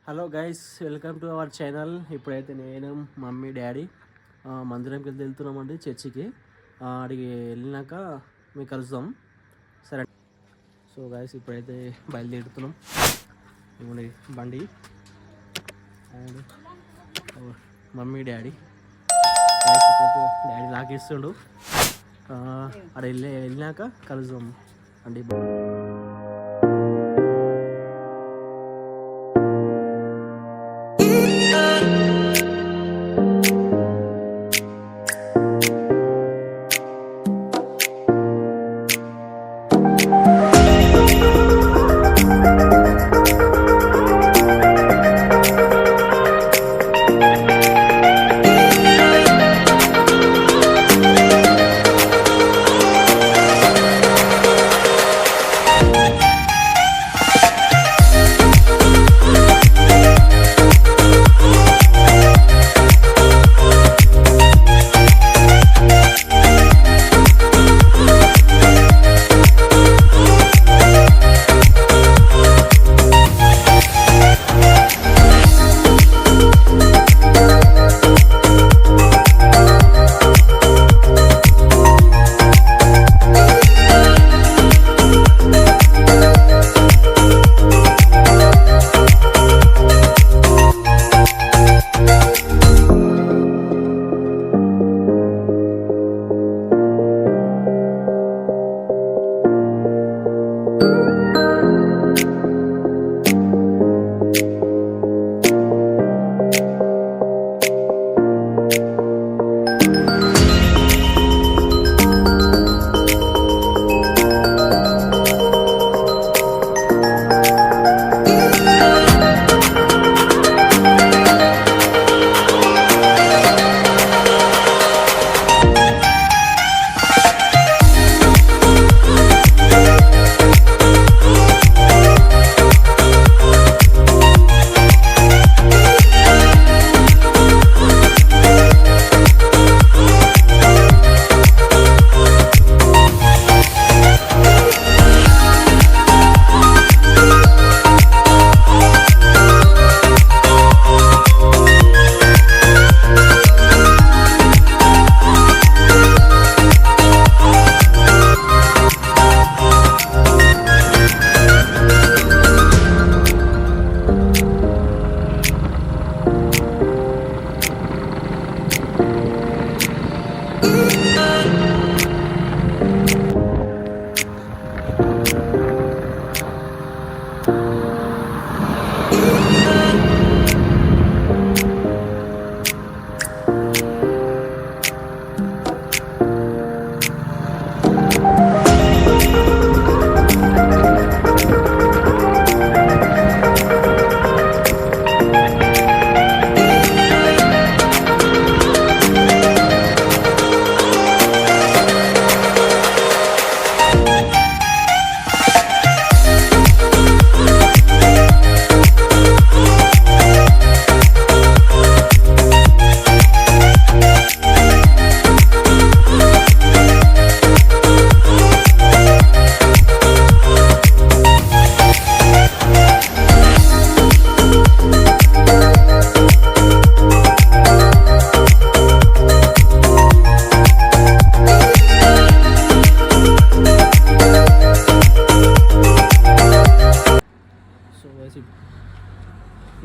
Hello guys, welcome to our channel. ఇప్పుడైతే నేను mummy daddy మందిరంకి వెళ్తున్నామండి, చర్చికి. అడిగి వెళ్ళినాక మీకు కలుద్దాం, సరే? సో గైస్, ఇప్పుడైతే బయలుదేరుతున్నాం. ఇవ్వండి బండి అండ్ మమ్మీ డాడీ. డాడీ లాగిస్తుండు. అక్కడ వెళ్ళినాక కలుద్దాం అండి.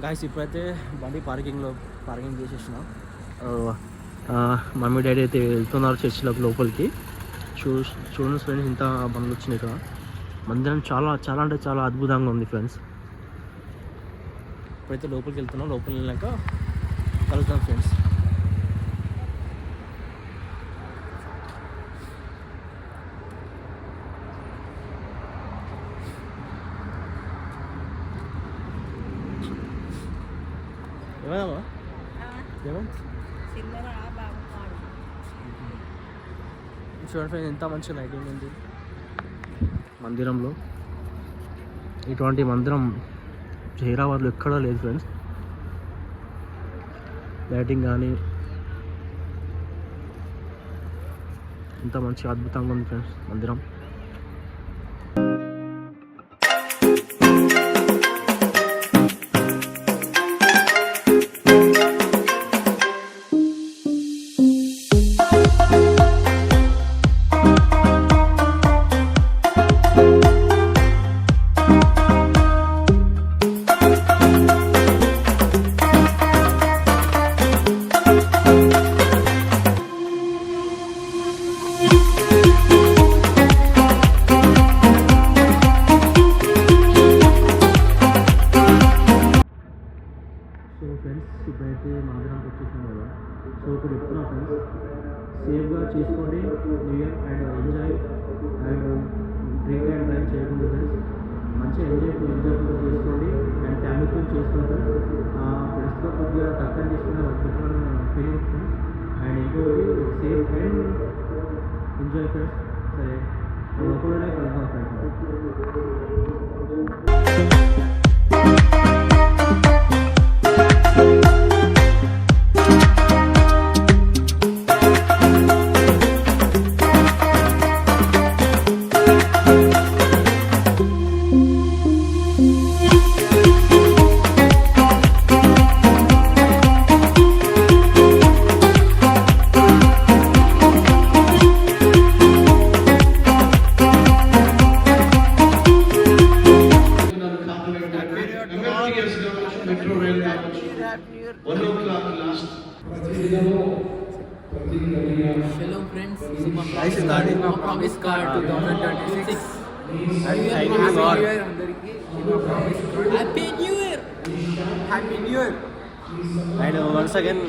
గాయస్, ఇప్పుడైతే బండి పార్కింగ్ చేసేసిన. మమ్మీ డాడీ అయితే వెళ్తున్నారు చర్చిలోకి లోపలికి. చూడండి ఫ్రెండ్స్, ఇంత బండ్లు వచ్చినాయి ఇక్కడ. మందిరం చాలా చాలా అంటే చాలా అద్భుతంగా ఉంది ఫ్రెండ్స్. ఇప్పుడైతే లోపలికి వెళ్తున్నాం. లోపలికి వెళ్ళాక కలుద్దాం ఫ్రెండ్స్. చూడండి ఫ్రెండ్స్, ఎంత మంచి లైటింగ్ ఉంది మందిరంలో. ఇటువంటి మందిరం హైదరాబాద్లో ఎక్కడా లేదు ఫ్రెండ్స్. లైటింగ్ కానీ ఎంత మంచి అద్భుతంగా ఉంది ఫ్రెండ్స్ మందిరం. సో ఇప్పుడు చెప్తున్నా ఫ్రెండ్స్, సేఫ్గా చేసుకోండి new year and enjoy and drink and drive చేయకుండా ఫ్రెండ్స్, మంచిగా ఎంజాయ్ఫుల్గా చేసుకోండి అండ్ ఫ్యామిలీతో చేసుకోండి ఫ్రెండ్స్తో కొద్దిగా తక్కువ చేసుకునే ఫీలింగ్ ఫ్రెండ్స్. అండ్ ఇంకోటి సేఫ్ అండ్ ఎంజాయ్ ఫ్రెండ్స్. సరే లోపలనే కలుద్దాం friends. Metro rail coach, 1 o'clock last. Hello friends, this is my promise card 2026. Happy New Year! Happy New Year! And once again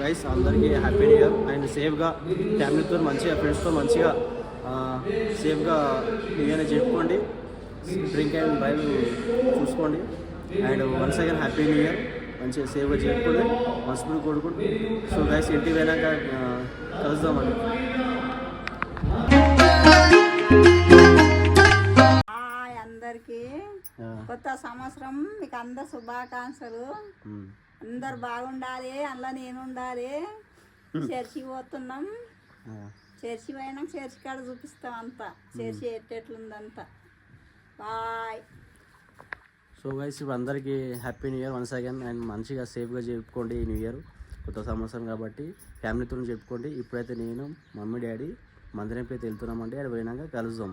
guys అందరికీ హ్యాపీ న్యూ ఇయర్ అండ్ సేఫ్గా ఫ్యామిలీతో మంచిగా ఫ్రెండ్స్తో మంచిగా సేఫ్గా న్యూ ఇయర్ని జరుపుకోండి. డ్రింక్ అండ్ డ్రైవ్ చూసుకోండి. And once again happy new year. మంచిగా సేఫ్గా జరుపుకోండి, మనస్ఫూర్తి కోరుకోండి. సో గైస్ ఇంటికి పోయినాక కలుద్దామండి. అందరికీ కొత్త సంవత్సరం మీకు అందరు శుభాకాంక్షలు. అందరు బాగుండాలి, అందులో నేను ఉండాలి. చర్చికి పోతున్నాం, చర్చి పోయినాక చర్చి కాడ చూపిస్తాం అంతా, చర్చి ఎట్టెట్లుందంతా. బాయ్. సో గైస్ ఇప్పుడు అందరికీ happy new year once again. And మంచిగా సేఫ్గా జరుపుకోండి ఈ న్యూ ఇయర్, కొత్త సంవత్సరం కాబట్టి ఫ్యామిలీతో చెప్పుకోండి. ఇప్పుడైతే నేను మమ్మీ డాడీ మందిరంకి అయితే వెళ్తున్నామంటే అది పోయినాక కలుద్దాం.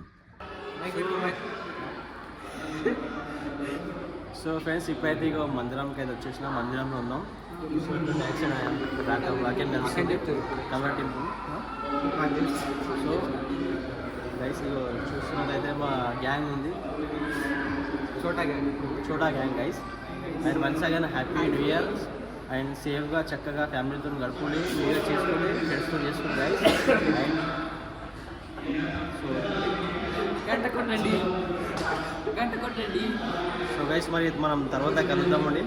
సో ఫ్రెండ్స్ ఇప్పుడైతే ఇక మందిరంకి అయితే వచ్చేసిన, మందిరంలో ఉన్నాం. Comer temple. సో గైస్ ఇక చూస్తున్నదైతే మా గ్యాంగ్ ఉంది, చోటా gang guys. And once again happy new year and సేఫ్గా చక్కగా ఫ్యామిలీతో గడుపుకోండి, న్యూ ఇయర్ చేసుకోండి, ఫ్రెండ్స్తో చేసుకోండి గైస్. అండ్ సో గైస్ మరి మనం తర్వాత కలుద్దామండి.